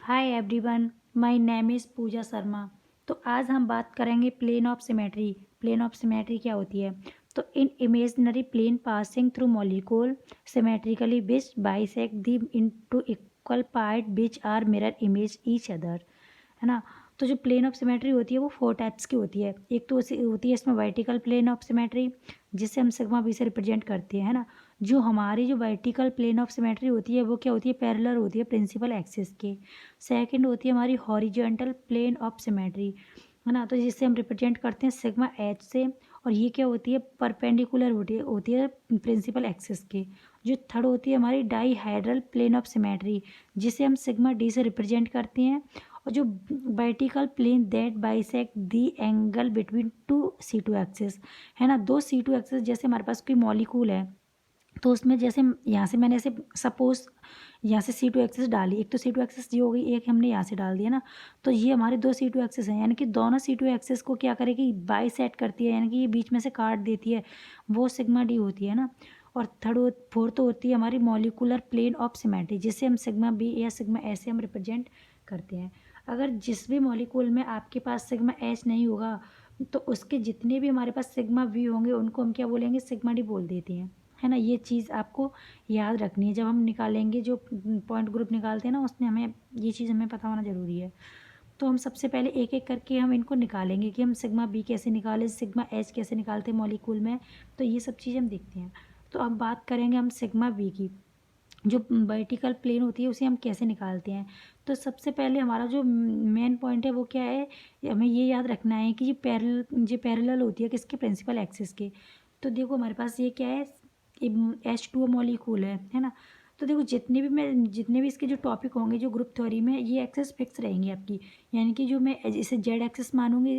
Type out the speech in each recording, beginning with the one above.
Hi everyone, my name is Pooja Sharma. तो आज हम बात करेंगे plane of symmetry. Plane of symmetry क्या होती है? तो in imaginary plane passing through molecule symmetrically which bisect the into equal part which are mirror image each other, है ना। तो जो प्लेन ऑफ सिमेट्री होती है वो फोर टाइप्स की होती है। एक तो होती है इसमें वर्टिकल प्लेन ऑफ सिमेट्री, जिसे हम सिग्मा बी से रिप्रेजेंट करते हैं, है ना। जो हमारी जो वर्टिकल प्लेन ऑफ सिमेट्री होती है वो क्या होती है? पैरेलल होती है प्रिंसिपल एक्सिस के। सेकंड होती है हमारी हॉरिजॉन्टल प्लेन ऑफ सिमेट्री, है ना। तो जिससे हम रिप्रेजेंट करते हैं सिग्मा एच से, और ये क्या होती है? परपेंडिकुलर होती है प्रिंसिपल एक्सिस के। जो थर्ड होती है हमारी डाईहेड्रल प्लेन ऑफ सिमेट्री, जिसे हम सिग्मा डी से रिप्रेजेंट करते हैं। और जो vertical plane that bisect the angle between two C two axis, है ना। दो सी टू एक्सिस, जैसे हमारे पास कोई मॉलिक्यूल है तो उसमें जैसे यहाँ से मैंने ऐसे सपोज यहाँ से सी टू एक्सिस डाली, एक तो सी टू एक्सिस ये हो गई, एक हमने यहाँ से डाल दिया ना। तो ये हमारे दो सी टू एक्सिस हैं, यानी कि दोनों सी टू एक्सिस को क्या करेगी? बाई सेट करती है, यानी कि ये बीच में से काट देती है, वो सिग्मा डी होती है ना। और फोर्थ होती है हमारी मॉलिकुलर प्लेन ऑफ सिमेट्री, जिसे हम सिग्मा बी या सिग्मा एस से हम रिप्रेजेंट करते हैं। अगर जिस भी मॉलिक्यूल में आपके पास सिग्मा एच नहीं होगा तो उसके जितने भी हमारे पास सिग्मा वी होंगे उनको हम क्या बोलेंगे? सिग्मा डी बोल देते हैं, है ना। ये चीज़ आपको याद रखनी है जब हम निकालेंगे, जो पॉइंट ग्रुप निकालते हैं ना, उसमें हमें ये चीज़ हमें पता होना ज़रूरी है। तो हम सबसे पहले एक एक करके हम इनको निकालेंगे कि हम सिग्मा बी कैसे निकालें, सिग्मा एच कैसे निकालते हैं मॉलिक्यूल में। तो ये सब चीज़ हम देखते हैं। तो अब बात करेंगे हम सिग्मा बी की। जो वर्टिकल प्लेन होती है उसे हम कैसे निकालते हैं? तो सबसे पहले हमारा जो मेन पॉइंट है वो क्या है? हमें ये याद रखना है कि ये पैरेलल होती है किसके? प्रिंसिपल एक्सिस के। तो देखो हमारे पास ये क्या है? H2O मॉलिक्यूल है ना। तो देखो जितने भी इसके जो टॉपिक होंगे जो ग्रुप थ्योरी में, ये एक्सेस फिक्स रहेंगी आपकी। यानी कि जो मैं इसे जेड एक्सेस मानूंगी,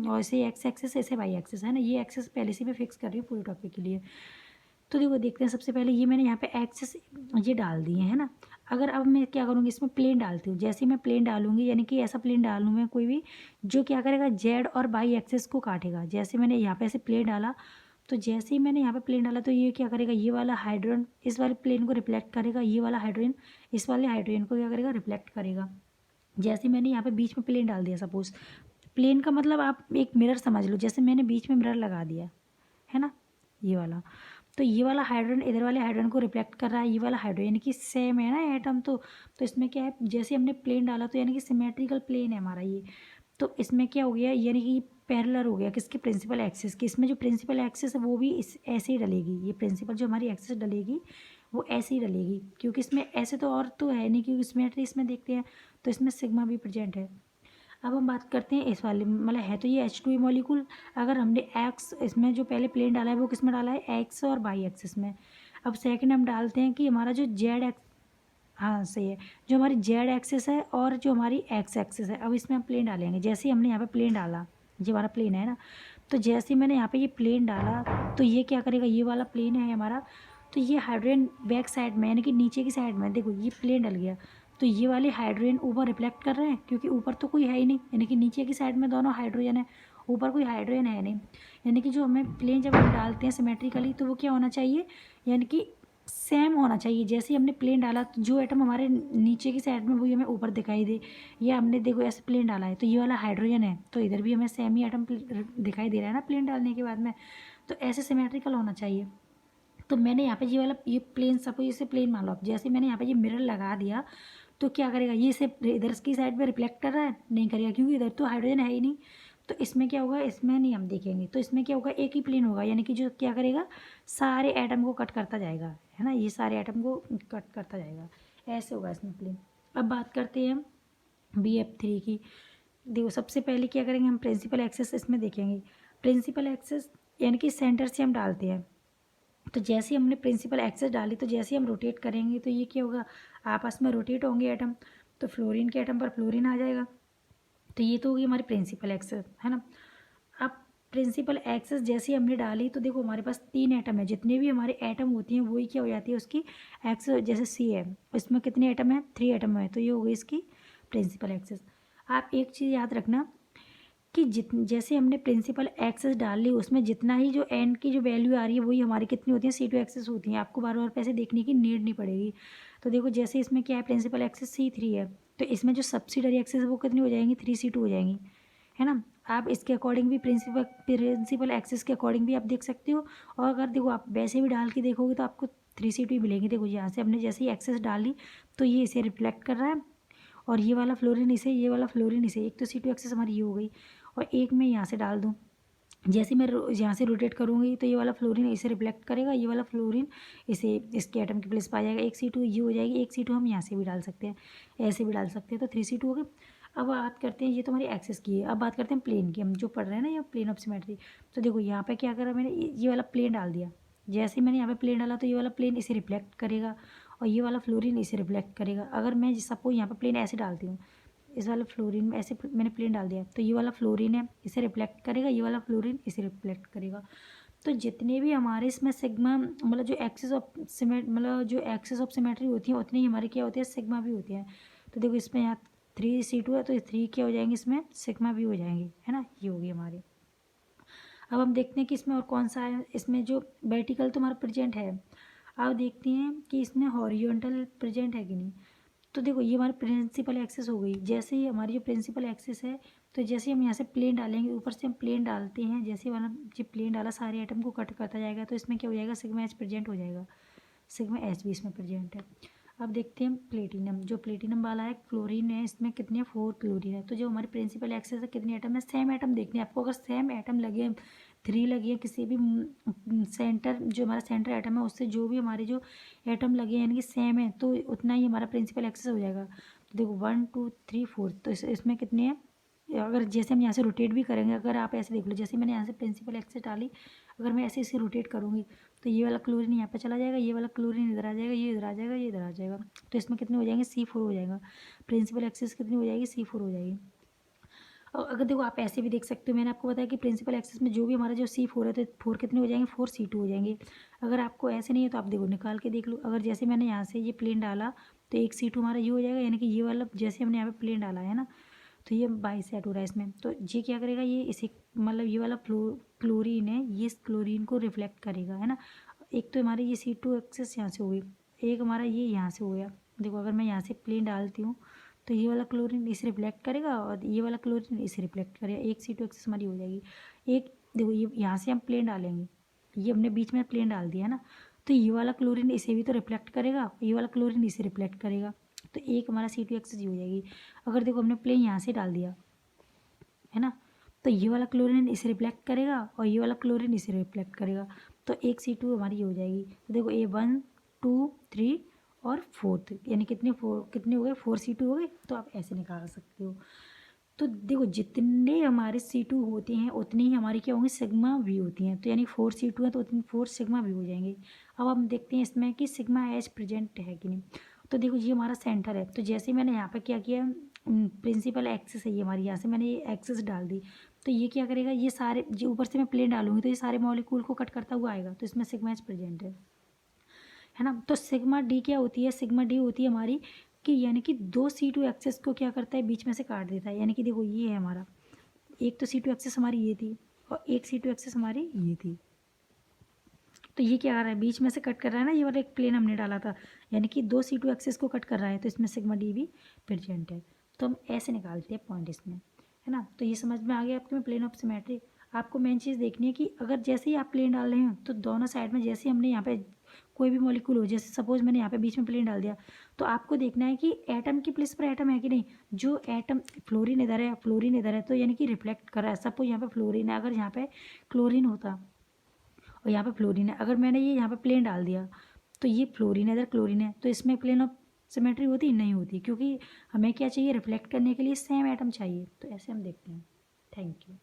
और इसे एक्स एक्सेस, ऐसे वाई एक्सेस, है ना। ये एक्सेस पहले से मैं फिक्स कर रही हूँ पूरे टॉपिक के लिए। तो देखो देखते हैं, सबसे पहले ये मैंने यहाँ पे एक्सेस ये डाल दिए है ना। अगर अब मैं क्या करूँगी? इसमें प्लेन डालती हूँ। जैसे ही मैं प्लेन डालूंगी, यानी कि ऐसा प्लेन डालूँ मैं कोई भी, जो क्या करेगा? जेड और बाई एक्सेस को काटेगा। जैसे मैंने यहाँ पे ऐसे प्लेन डाला, तो जैसे ही मैंने यहाँ पे प्लेन डाला तो ये क्या करेगा? ये वाला हाइड्रोजन इस वाले प्लेन को रिफ्लेक्ट करेगा, ये वाला हाइड्रोजन इस वाले हाइड्रोजन को क्या करेगा? रिफ्लेक्ट करेगा। जैसे मैंने यहाँ पे बीच में प्लेन डाल दिया, सपोज प्लेन का मतलब आप एक मिरर समझ लो, जैसे मैंने बीच में मिरर लगा दिया, है ना, ये वाला। तो ये वाला हाइड्रोजन इधर वाले हाइड्रोजन को रिफ्लेक्ट कर रहा है, ये वाला हाइड्रोजन, यानी कि सेम है ना एटम। तो इसमें क्या है? जैसे हमने प्लेन डाला तो यानी कि सिमेट्रिकल प्लेन है हमारा ये। तो इसमें क्या हो गया? यानी कि पैरेलल हो गया किसके? प्रिंसिपल एक्सिस की। इसमें जो प्रिंसिपल एक्सिस है वो भी इस ऐसे ही डलेगी। ये प्रिंसिपल जो हमारी एक्सिस डलेगी वो ऐसे ही डलेगी, क्योंकि इसमें ऐसे तो और तो है नहीं, क्योंकि सिमेट्री इसमें देखते हैं तो इसमें सिग्मा भी प्रेजेंट है। अब हम बात करते हैं इस वाले, मतलब है तो ये H2 मॉलिक्यूल। अगर हमने एक्स इसमें जो पहले प्लेन डाला है वो किस में डाला है? एक्स और वाई एक्सिस में। अब सेकंड हम डालते हैं कि हमारा जो जेड एक्स, हाँ सही है, जो हमारी जेड एक्सिस है और जो हमारी एक्स एक्सिस है, अब इसमें हम प्लेन डालेंगे। जैसे ही हमने यहाँ पे प्लेन डाला, ये हमारा प्लेन है ना, तो जैसे ही मैंने यहाँ पे ये प्लेन डाला तो ये क्या करेगा? ये वाला प्लेन है हमारा, तो ये हाइड्रोजन बैक साइड में, यानी कि नीचे की साइड में, देखो ये प्लेन डल गया, तो ये वाले हाइड्रोजन ऊपर रिफ्लेक्ट कर रहे हैं, क्योंकि ऊपर तो कोई है ही नहीं, यानी कि नीचे की साइड में दोनों हाइड्रोजन है, ऊपर कोई हाइड्रोजन है नहीं। यानी कि जो हमें प्लेन जब हम डालते हैं सिमेट्रिकली तो वो क्या होना चाहिए? यानी कि सेम होना चाहिए। जैसे ही हमने प्लेन डाला तो जो एटम हमारे नीचे की साइड में वही हमें ऊपर दिखाई दे। या हमने देखो ऐसे प्लेन डाला है तो ये वाला हाइड्रोजन है, तो इधर भी हमें सेम ही एटम दिखाई दे रहा है ना प्लेन डालने के बाद में। तो ऐसे सिमेट्रिकल होना चाहिए। तो मैंने यहाँ पे ये वाला ये प्लेन, सपोज इसे प्लेन मान लो आप, जैसे मैंने यहाँ पे ये मिरर लगा दिया तो क्या करेगा? ये इसे इधर की साइड पे रिफ्लेक्ट कर रहा है? नहीं करेगा, क्योंकि इधर तो हाइड्रोजन है ही नहीं। तो इसमें क्या होगा? इसमें नहीं हम देखेंगे। तो इसमें क्या होगा? एक ही प्लेन होगा, यानी कि जो क्या करेगा? सारे एटम को कट करता जाएगा, है ना। ये सारे एटम को कट करता जाएगा, ऐसे होगा इसमें प्लेन। अब बात करते हैं हम BF3 की। देखो सबसे पहले क्या करेंगे? हम प्रिंसिपल एक्सेस इसमें देखेंगे। प्रिंसिपल एक्सेस यानी कि सेंटर से हम डालते हैं। तो जैसे ही हमने प्रिंसिपल एक्सेस डाली तो जैसे ही हम रोटेट करेंगे तो ये क्या होगा? आपस में रोटेट होंगे एटम। तो फ्लोरीन के एटम पर फ्लोरीन आ जाएगा। तो ये तो होगी हमारी प्रिंसिपल एक्सेस, है ना। अब प्रिंसिपल एक्सेस जैसे ही हमने डाली तो देखो हमारे पास 3 एटम है, जितने भी हमारे एटम होती हैं वही क्या हो जाती है उसकी एक्सेस। जैसे सी है, इसमें कितने एटम है? 3 एटम है, तो ये हो गई इसकी प्रिंसिपल एक्सेस। आप एक चीज़ याद रखना कि जैसे हमने प्रिंसिपल एक्सेस डाल ली, उसमें जितना ही जो एन की जो वैल्यू आ रही है वही हमारी कितनी होती है? C2 एक्सेस होती हैं। आपको बार बार पैसे देखने की नीड नहीं पड़ेगी। तो देखो जैसे इसमें क्या है, प्रिंसिपल एक्सिस C3 है, तो इसमें जो सब्सिडरी एक्सिस है वो कितनी हो जाएंगी, 3C2 हो जाएंगी, है ना। आप इसके अकॉर्डिंग भी प्रिंसिपल एक्सिस के अकॉर्डिंग भी आप देख सकते हो। और अगर देखो आप वैसे भी डाल के देखोगे तो आपको 3C2 ही मिलेंगे। देखो यहाँ से हमने जैसे ही एक्सिस डाली तो ये इसे रिफ्लेक्ट कर रहा है, और ये वाला फ्लोरीन इसे, ये वाला फ्लोरीन इसे, एक तो C2 एक्सिस हमारी ये हो गई, और एक मैं यहाँ से डाल दूँ, जैसे मैं यहाँ से रोटेट करूँगी तो ये वाला फ्लोरीन इसे रिफ्लेक्ट करेगा, ये वाला फ्लोरीन इसे इसके एटम के प्लेस पर आ जाएगा, एक C2 ये हो जाएगी, एक C2 हम यहाँ से भी डाल सकते हैं, ऐसे भी डाल सकते हैं, तो 3C2 हो गए। अब बात करते हैं, ये तो हमारी एक्सिस की है, अब बात करते हैं प्लेन की, हम जो पढ़ रहे हैं ना ये प्लेन ऑफ सिमेट्री। तो देखो यहाँ पे क्या करा मैंने, ये वाला प्लेन डाल दिया, जैसे मैंने यहाँ पे प्लेन डाला तो ये वाला प्लेन इसे रिफ्लेक्ट करेगा, और ये वाला फ्लोरीन इसे रिफ्लेक्ट करेगा। अगर मैं सपोज यहाँ पे प्लेन ऐसे डालती हूँ, इस वाले फ्लोरीन में ऐसे मैंने प्लेन डाल दिया, तो ये वाला फ्लोरीन है इसे रिफ्लेक्ट करेगा, ये वाला फ्लोरीन इसे रिफ्लेक्ट करेगा। तो जितने भी हमारे इसमें सिग्मा, मतलब जो एक्सिस ऑफ मतलब जो एक्सिस ऑफ सिमेट्री होती है उतनी ही हमारी क्या होती है, सिग्मा भी होती है। तो देखो इसमें यहाँ 3C2 है, तो 3 क्या हो जाएंगे, इसमें सिग्मा भी हो जाएंगे, है ना, ये होगी हमारी। अब हम देखते हैं कि इसमें और कौन सा है, इसमें जो वर्टिकल तो हमारा प्रेजेंट है। अब देखते हैं कि इसमें हॉरिजॉन्टल प्रेजेंट है कि नहीं। तो देखो ये हमारी प्रिंसिपल एक्सिस हो गई, जैसे ही हमारी जो प्रिंसिपल एक्सिस है, तो जैसे हम यहाँ से प्लेन डालेंगे, ऊपर से हम प्लेन डालते हैं, जैसे वाला जो प्लेन डाला सारे आइटम को कट करता जाएगा, तो इसमें क्या हो जाएगा, सिग्मा एच प्रेजेंट हो जाएगा, सिग्मा एच भी इसमें प्रेजेंट है। अब देखते हैं प्लेटिनम, जो प्लेटिनम वाला है, क्लोरीन है, इसमें कितने 4 क्लोरीन है। तो जो हमारी प्रिंसिपल एक्सिस है कितने एटम है, सेम एटम देखने हैं आपको। अगर सेम एटम लगे, 3 लगी है किसी भी सेंटर, जो हमारा सेंटर एटम है उससे जो भी हमारे जो एटम लगे हैं यानी कि सेम है, तो उतना ही हमारा प्रिंसिपल एक्सिस हो जाएगा। तो देखो 1 2 3 4, तो इसमें कितने हैं, अगर जैसे हम यहाँ से रोटेट भी करेंगे, अगर आप ऐसे देख लो, जैसे मैंने यहाँ से प्रिंसिपल एक्सिस डाली, अगर मैं ऐसे इसे रोटेट करूँगी तो ये वाला क्लोरीन यहाँ पे चला जाएगा, ये वाला क्लोरीन इधर आ जाएगा, ये इधर आ जाएगा, ये इधर आ जाएगा, तो इसमें कितने हो जाएंगे, C4 हो जाएगा। प्रिंसिपल एक्सिस कितनी हो जाएगी, C4 हो जाएगी। और अगर देखो आप ऐसे भी देख सकते हो, मैंने आपको बताया कि प्रिंसिपल एक्सिस में जो भी हमारा जो C4 है, तो 4 कितने हो जाएंगे, 4C2 हो जाएंगे। अगर आपको ऐसे नहीं है तो आप देखो निकाल के देख लो, अगर जैसे मैंने यहाँ से ये प्लेन डाला तो एक C2 हमारा ये हो जाएगा, यानी कि ये वाला जैसे हमने यहाँ पे प्लेन डाला है ना, तो ये बाई सेट हो रहा है इसमें, तो ये क्या करेगा, ये इसे मतलब ये वाला क्लोरीन है, ये इस क्लोरीन को रिफ्लेक्ट करेगा, है ना। एक तो हमारी ये C2 एक्सेस यहाँ से हो गई, एक हमारा ये यहाँ से हो गया। देखो अगर मैं यहाँ से प्लेन डालती हूँ तो ये वाला क्लोरीन इसे रिफ्लेक्ट करेगा, और ये वाला क्लोरीन इसे रिफ्लेक्ट करेगा, एक C2 एक्सेस हमारी हो जाएगी। एक देखो ये यहाँ से हम प्लेन डालेंगे, ये हमने बीच में प्लेन डाल दिया है ना, तो ये वाला क्लोरीन इसे भी तो रिफ्लेक्ट करेगा, ये वाला क्लोरीन इसे रिफ्लेक्ट करेगा, तो एक हमारा C2 एक्सेस ये हो जाएगी। अगर देखो हमने प्लेन यहाँ से डाल दिया है ना, तो ये वाला क्लोरीन इसे रिफ्लेक्ट करेगा, और ये वाला क्लोरीन इसे रिफ्लेक्ट करेगा, तो एक C2 हमारी ये हो जाएगी। तो देखो ये 1 2 3 और 4, यानी कितने कितने हो गए, 4C2 हो गए। तो आप ऐसे निकाल सकते हो। तो देखो जितने हमारे C2 होते हैं उतनी ही हमारी क्या होंगी, सिग्मा भी होती हैं, तो यानी 4C2 है तो उतनी 4 सिग्मा भी हो जाएंगे। अब हम देखते हैं इसमें कि सिग्मा एच प्रेजेंट है कि नहीं। तो देखो ये हमारा सेंटर है, तो जैसे मैंने यहाँ पे क्या किया, प्रिंसिपल एक्सिस है ये हमारी, यहाँ से मैंने ये एक्सिस डाल दी, तो ये क्या करेगा, ये सारे जो ऊपर से मैं प्लेन डालूंगी तो ये सारे मॉलिक्यूल को कट करता हुआ आएगा, तो इसमें सिग्मा एच प्रेजेंट है ना। तो सिग्मा डी क्या होती है, सिग्मा डी होती है हमारी कि यानी कि 2 C2 एक्सेस को क्या करता है, बीच में से काट देता है। यानी कि देखो ये है हमारा, एक तो C2 एक्सेस हमारी ये थी, और एक C2 एक्सेस हमारी ये थी, तो ये क्या कर रहा है, बीच में से कट कर रहा है ना, ये वाला एक प्लेन हमने डाला था, यानी कि 2 C2 एक्सेस को कट कर रहा है, तो इसमें सिग्मा डी भी प्रेजेंट है। तो हम ऐसे निकालते हैं पॉइंट इसमें, है ना। तो ये समझ में आ गया आपके में प्लेन ऑफ सिमेट्री। आपको मेन चीज़ देखनी है कि अगर जैसे ही आप प्लेन डाल रहे हैं तो दोनों साइड में, जैसे हमने यहाँ पे कोई भी मॉलिक्यूल हो, जैसे सपोज मैंने यहाँ पे बीच में प्लेन डाल दिया, तो आपको देखना है कि एटम की प्लेस पर एटम है कि नहीं। जो एटम, फ्लोरीन इधर है, फ्लोरीन इधर है, तो यानी कि रिफ्लेक्ट कर रहा है। सपोज यहाँ पे फ्लोरीन है, अगर यहाँ पे क्लोरीन होता और यहाँ पे फ्लोरीन है, अगर मैंने ये यहाँ पे प्लेन डाल दिया तो ये फ्लोरीन है, इधर क्लोरीन है, तो इसमें प्लेन ऑफ सिमेट्री होती नहीं होती, क्योंकि हमें क्या चाहिए, रिफ्लेक्ट करने के लिए सेम एटम चाहिए। तो ऐसे हम देखते हैं। Thank you.